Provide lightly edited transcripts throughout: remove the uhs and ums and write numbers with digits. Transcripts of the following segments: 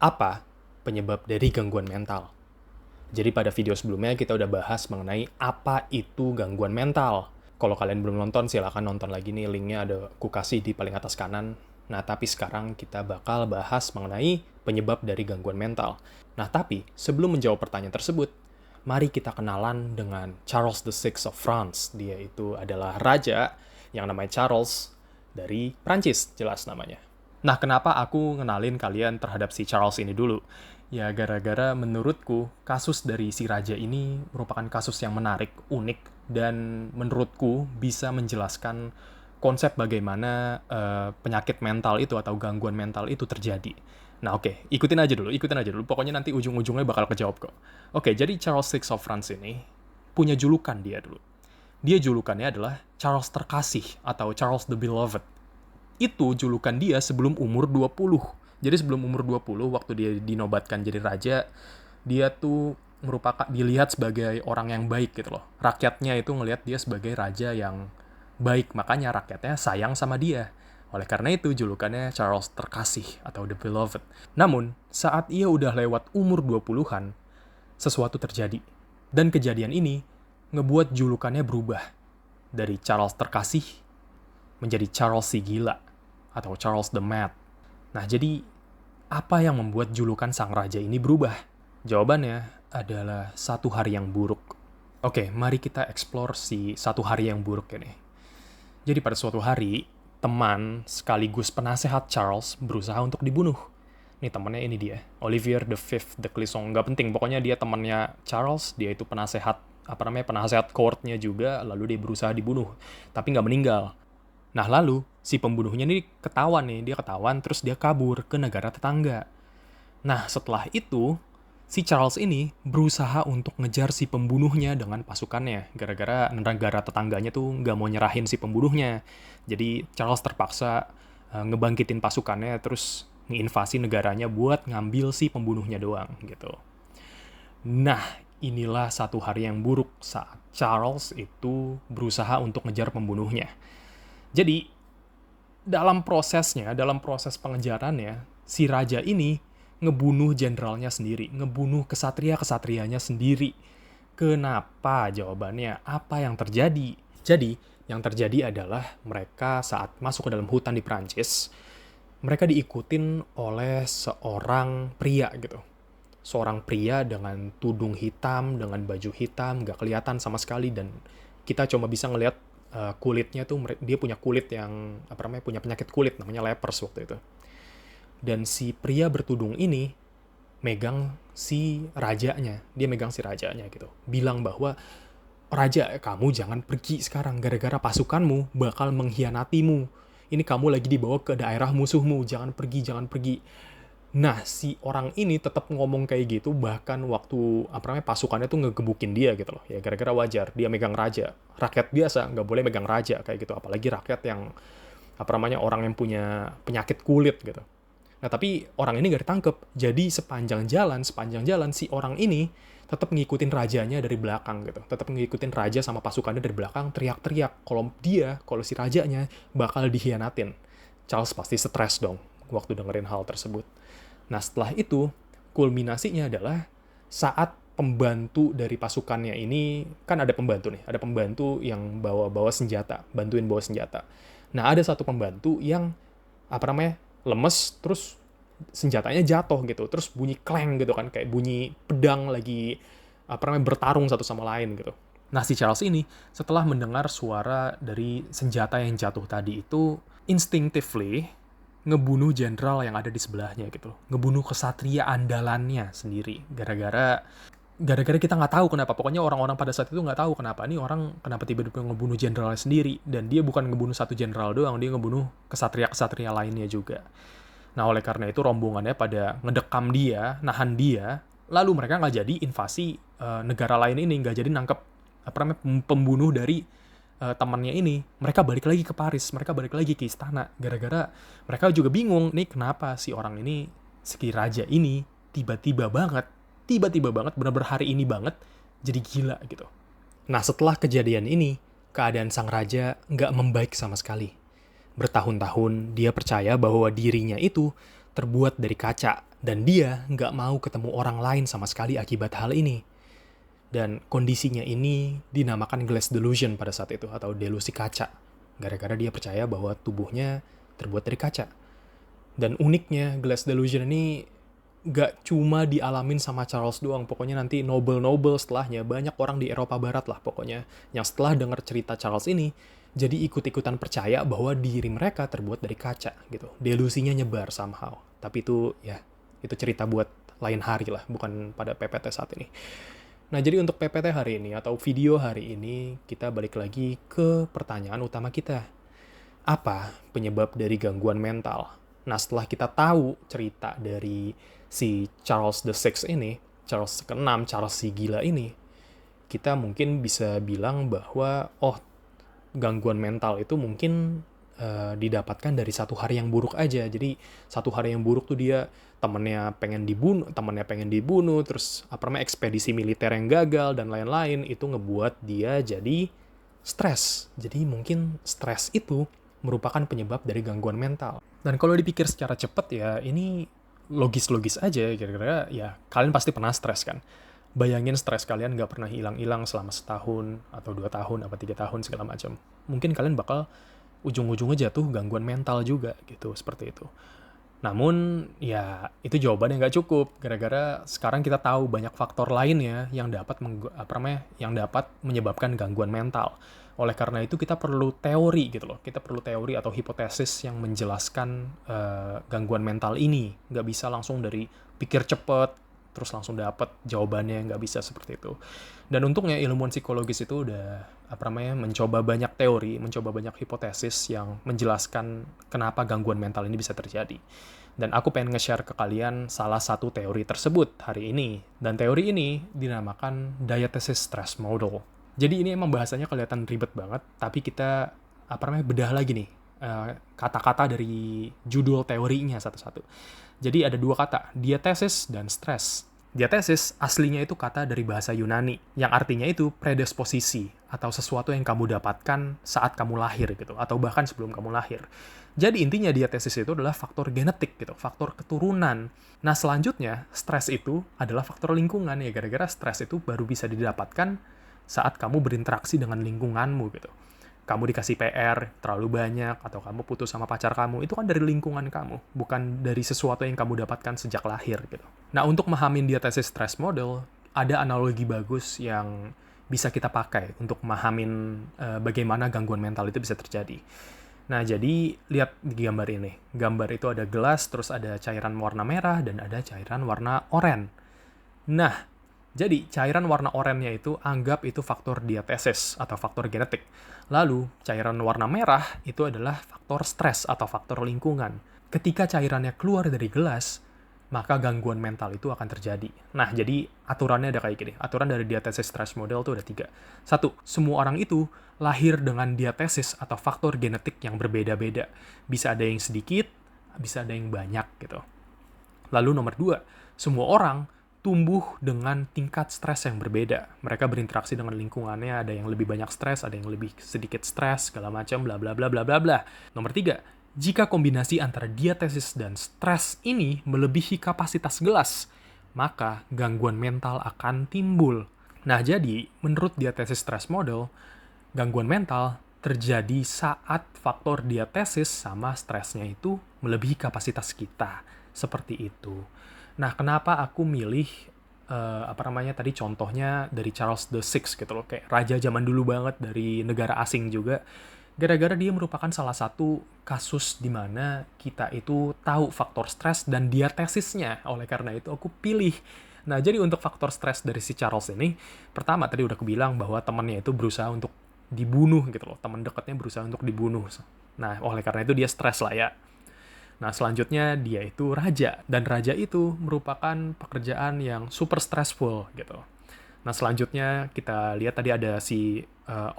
Apa penyebab dari gangguan mental? Jadi pada video sebelumnya kita udah bahas mengenai apa itu gangguan mental. Kalau kalian belum nonton, silakan nonton lagi nih, linknya ada ku kasih di paling atas kanan. Nah, tapi sekarang kita bakal bahas mengenai penyebab dari gangguan mental. Nah, tapi sebelum menjawab pertanyaan tersebut, mari kita kenalan dengan Charles VI of France. Dia itu adalah raja yang namanya Charles dari Prancis, jelas namanya. Nah, kenapa aku ngenalin kalian terhadap si Charles ini dulu? Ya, gara-gara menurutku kasus dari si raja ini merupakan kasus yang menarik, unik, dan menurutku bisa menjelaskan konsep bagaimana penyakit mental itu atau gangguan mental itu terjadi. Nah, oke, ikutin aja dulu. Pokoknya nanti ujung-ujungnya bakal kejawab kok. Oke, jadi Charles VI of France ini punya julukan dia dulu. Dia julukannya adalah Charles Terkasih atau Charles the Beloved. Itu julukan dia sebelum umur 20. Jadi sebelum umur 20, waktu dia dinobatkan jadi raja, dia tuh merupakan dilihat sebagai orang yang baik gitu loh. Rakyatnya itu ngelihat dia sebagai raja yang baik, makanya rakyatnya sayang sama dia. Oleh karena itu julukannya Charles Terkasih atau The Beloved. Namun, saat ia udah lewat umur 20-an, sesuatu terjadi. Dan kejadian ini ngebuat julukannya berubah dari Charles Terkasih menjadi Charles si Gila atau Charles the Mad. Nah, jadi apa yang membuat julukan sang raja ini berubah? Jawabannya adalah satu hari yang buruk. Oke, mari kita explore si satu hari yang buruk ini. Jadi pada suatu hari, teman sekaligus penasehat Charles berusaha untuk dibunuh. Nih temannya ini dia, Olivier V de Clisson. Nggak penting, pokoknya dia temannya Charles, dia itu penasehat, penasehat court-nya juga, lalu dia berusaha dibunuh. Tapi nggak meninggal. Nah lalu, si pembunuhnya ini dia ketahuan terus dia kabur ke negara tetangga. Nah setelah itu, si Charles ini berusaha untuk ngejar si pembunuhnya dengan pasukannya. Gara-gara negara tetangganya tuh nggak mau nyerahin si pembunuhnya. Jadi Charles terpaksa ngebangkitin pasukannya terus nginvasi negaranya buat ngambil si pembunuhnya doang gitu. Nah, inilah satu hari yang buruk saat Charles itu berusaha untuk ngejar pembunuhnya. Jadi, dalam proses pengejarannya, si raja ini ngebunuh jenderalnya sendiri, ngebunuh kesatria-kesatrianya sendiri. Kenapa? Jawabannya, apa yang terjadi? Jadi, yang terjadi adalah mereka saat masuk ke dalam hutan di Prancis, mereka diikutin oleh seorang pria gitu. Seorang pria dengan tudung hitam, dengan baju hitam, gak kelihatan sama sekali, dan kita cuma bisa ngelihat kulitnya tuh, dia punya kulit yang punya penyakit kulit namanya lepers waktu itu. Dan si pria bertudung ini megang si rajanya, gitu. Bilang bahwa, "Raja, kamu jangan pergi sekarang gara-gara pasukanmu bakal mengkhianatimu. Ini kamu lagi dibawa ke daerah musuhmu, jangan pergi." Nah, si orang ini tetap ngomong kayak gitu, bahkan waktu pasukannya tuh ngegebukin dia gitu loh. Ya gara-gara wajar, dia megang raja. Rakyat biasa nggak boleh megang raja kayak gitu, apalagi rakyat yang orang yang punya penyakit kulit gitu. Nah, tapi orang ini nggak ditangkep. Jadi sepanjang jalan si orang ini tetap ngikutin rajanya dari belakang gitu. Tetap ngikutin raja sama pasukannya dari belakang, teriak-teriak kalau si rajanya bakal dikhianatin. Charles pasti stres dong waktu dengerin hal tersebut. Nah, setelah itu, kulminasinya adalah saat pembantu dari pasukannya ini, kan ada pembantu yang bantuin bawa senjata. Nah, ada satu pembantu yang, lemes, terus senjatanya jatuh gitu, terus bunyi kleng gitu kan, kayak bunyi pedang lagi, bertarung satu sama lain gitu. Nah, si Charles ini, setelah mendengar suara dari senjata yang jatuh tadi itu, instinctively ngebunuh jenderal yang ada di sebelahnya gitu. Ngebunuh kesatria andalannya sendiri. Gara-gara kita nggak tahu kenapa. Pokoknya orang-orang pada saat itu nggak tahu kenapa. Ini orang kenapa tiba-tiba ngebunuh jenderalnya sendiri. Dan dia bukan ngebunuh satu jenderal doang, dia ngebunuh kesatria-kesatria lainnya juga. Nah, oleh karena itu rombongannya pada ngedekam dia, nahan dia. Lalu mereka nggak jadi invasi negara lain ini. Nggak jadi nangkep pembunuh dari temannya ini. Mereka balik lagi ke Paris, mereka balik lagi ke istana, gara-gara mereka juga bingung nih kenapa si orang ini, si raja ini tiba-tiba banget benar-benar hari ini banget jadi gila gitu. Nah, setelah kejadian ini, keadaan sang raja nggak membaik sama sekali. Bertahun-tahun dia percaya bahwa dirinya itu terbuat dari kaca Dan dia nggak mau ketemu orang lain sama sekali akibat hal ini. Dan kondisinya ini dinamakan glass delusion pada saat itu, atau delusi kaca. Gara-gara dia percaya bahwa tubuhnya terbuat dari kaca. Dan uniknya, glass delusion ini gak cuma dialamin sama Charles doang. Pokoknya nanti Nobel setelahnya, banyak orang di Eropa Barat lah pokoknya, yang setelah dengar cerita Charles ini, jadi ikut-ikutan percaya bahwa diri mereka terbuat dari kaca gitu. Delusinya nyebar somehow. Tapi itu cerita buat lain hari lah, bukan pada PPT saat ini. Nah, jadi untuk PPT hari ini atau video hari ini, kita balik lagi ke pertanyaan utama kita. Apa penyebab dari gangguan mental? Nah, setelah kita tahu cerita dari si Charles the Sixth ini, Charles ke-6, Charles si gila ini, kita mungkin bisa bilang bahwa, gangguan mental itu mungkin didapatkan dari satu hari yang buruk aja. Jadi satu hari yang buruk tuh dia temennya pengen dibunuh, terus ekspedisi militer yang gagal dan lain-lain, itu ngebuat dia jadi stres. Jadi mungkin stres itu merupakan penyebab dari gangguan mental. Dan kalau dipikir secara cepat ya, ini logis-logis aja, kira-kira ya kalian pasti pernah stres kan. Bayangin stres kalian gak pernah hilang-hilang selama setahun, atau 2 tahun, apa 3 tahun, segala macam. Mungkin kalian bakal ujung-ujungnya jatuh gangguan mental juga gitu, seperti itu. Namun ya itu jawaban yang nggak cukup, gara-gara sekarang kita tahu banyak faktor lainnya yang dapat menyebabkan gangguan mental. Oleh karena itu kita perlu teori gitu loh, kita perlu teori atau hipotesis yang menjelaskan gangguan mental ini. Nggak bisa langsung dari pikir cepet terus langsung dapat jawabannya, nggak bisa seperti itu. Dan untungnya ilmuwan psikologis itu udah mencoba banyak teori, mencoba banyak hipotesis yang menjelaskan kenapa gangguan mental ini bisa terjadi. Dan aku pengen nge-share ke kalian salah satu teori tersebut hari ini. Dan teori ini dinamakan diathesis stress model. Jadi ini emang bahasanya kelihatan ribet banget, tapi kita bedah lagi nih kata-kata dari judul teorinya satu-satu. Jadi ada 2 kata, diathesis dan stress. Diathesis aslinya itu kata dari bahasa Yunani, yang artinya itu predisposisi, atau sesuatu yang kamu dapatkan saat kamu lahir gitu, atau bahkan sebelum kamu lahir. Jadi intinya diathesis itu adalah faktor genetik gitu, faktor keturunan. Nah selanjutnya, stres itu adalah faktor lingkungan ya, gara-gara stres itu baru bisa didapatkan saat kamu berinteraksi dengan lingkunganmu gitu. Kamu dikasih PR terlalu banyak, atau kamu putus sama pacar kamu, itu kan dari lingkungan kamu, bukan dari sesuatu yang kamu dapatkan sejak lahir gitu. Nah, untuk memahami diathesis stress model, ada analogi bagus yang bisa kita pakai untuk memahamin bagaimana gangguan mental itu bisa terjadi. Nah, jadi lihat di gambar ini. Gambar itu ada gelas, terus ada cairan warna merah, dan ada cairan warna oranye. Nah, jadi cairan warna oranye itu anggap itu faktor diathesis atau faktor genetik. Lalu cairan warna merah itu adalah faktor stres atau faktor lingkungan. Ketika cairannya keluar dari gelas, maka gangguan mental itu akan terjadi. Nah, jadi aturannya ada kayak gini. Aturan dari diathesis stress model itu ada 3. 1, semua orang itu lahir dengan diathesis atau faktor genetik yang berbeda-beda. Bisa ada yang sedikit, bisa ada yang banyak gitu. Lalu nomor 2, semua orang tumbuh dengan tingkat stres yang berbeda. Mereka berinteraksi dengan lingkungannya, ada yang lebih banyak stres, ada yang lebih sedikit stres, segala macam, bla bla bla bla bla bla. Nomor 3, jika kombinasi antara diathesis dan stres ini melebihi kapasitas gelas, maka gangguan mental akan timbul. Nah, jadi menurut diathesis stress model, gangguan mental terjadi saat faktor diathesis sama stresnya itu melebihi kapasitas kita. Seperti itu. Nah, kenapa aku milih tadi contohnya dari Charles the Sixth gitu loh, kayak raja zaman dulu banget dari negara asing juga, gara-gara dia merupakan salah satu kasus di mana kita itu tahu faktor stres dan diatesisnya. Oleh karena itu aku pilih. Nah, jadi untuk faktor stres dari si Charles ini, pertama tadi udah kebilang bahwa temannya itu berusaha untuk dibunuh gitu loh, teman dekatnya berusaha untuk dibunuh. Nah, oleh karena itu dia stres lah ya. Nah, selanjutnya dia itu raja, dan raja itu merupakan pekerjaan yang super stressful gitu. Nah, selanjutnya kita lihat tadi ada si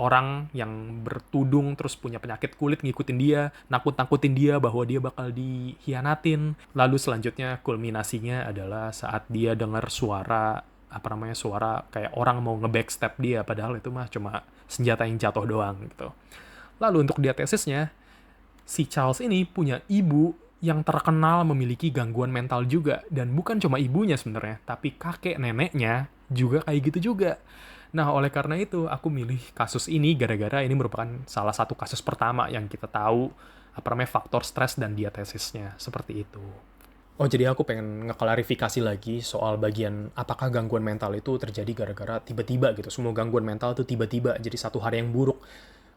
orang yang bertudung terus punya penyakit kulit ngikutin dia, nakut-nakutin dia bahwa dia bakal dikhianatin. Lalu selanjutnya kulminasinya adalah saat dia dengar suara suara kayak orang mau nge-backstab dia, padahal itu mah cuma senjata yang jatuh doang gitu. Lalu untuk diatesisnya, si Charles ini punya ibu yang terkenal memiliki gangguan mental juga. Dan bukan cuma ibunya sebenarnya, tapi kakek neneknya juga kayak gitu juga. Nah, oleh karena itu, aku milih kasus ini gara-gara ini merupakan salah satu kasus pertama yang kita tahu, apa namanya, faktor stres dan diatesisnya, seperti itu. Oh, jadi aku pengen ngeklarifikasi lagi soal bagian apakah gangguan mental itu terjadi gara-gara tiba-tiba gitu. Semua gangguan mental itu tiba-tiba jadi satu hari yang buruk.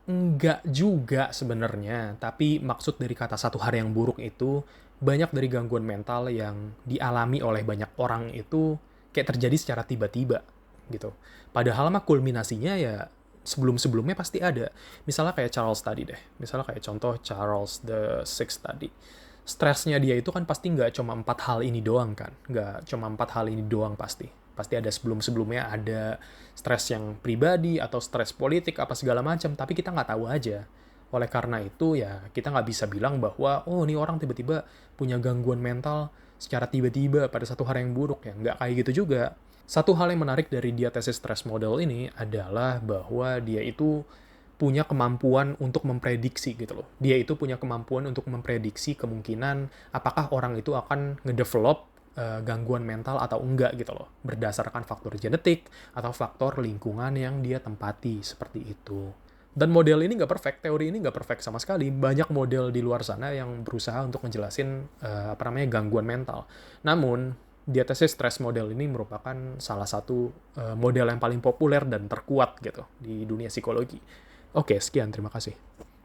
Enggak juga sebenarnya, tapi maksud dari kata satu hari yang buruk itu, banyak dari gangguan mental yang dialami oleh banyak orang itu kayak terjadi secara tiba-tiba gitu. Padahal mah kulminasinya ya sebelum-sebelumnya pasti ada. Misalnya kayak Charles tadi deh, misalnya kayak contoh Charles the Sixth tadi. Stresnya dia itu kan pasti nggak cuma 4 hal ini doang kan, nggak cuma 4 hal ini doang pasti. Pasti ada sebelum-sebelumnya ada stres yang pribadi atau stres politik apa segala macam, tapi kita nggak tahu aja. Oleh karena itu ya kita nggak bisa bilang bahwa oh ini orang tiba-tiba punya gangguan mental secara tiba-tiba pada satu hari yang buruk ya, nggak kayak gitu juga. Satu hal yang menarik dari diatesis stress model ini adalah bahwa dia itu punya kemampuan untuk memprediksi gitu loh. Dia itu punya kemampuan untuk memprediksi kemungkinan apakah orang itu akan ngedevelop gangguan mental atau enggak gitu loh. Berdasarkan faktor genetik atau faktor lingkungan yang dia tempati seperti itu. Dan model ini nggak perfect, teori ini nggak perfect sama sekali. Banyak model di luar sana yang berusaha untuk ngejelasin gangguan mental. Namun, diatesis stress model ini merupakan salah satu model yang paling populer dan terkuat gitu di dunia psikologi. Oke, sekian. Terima kasih.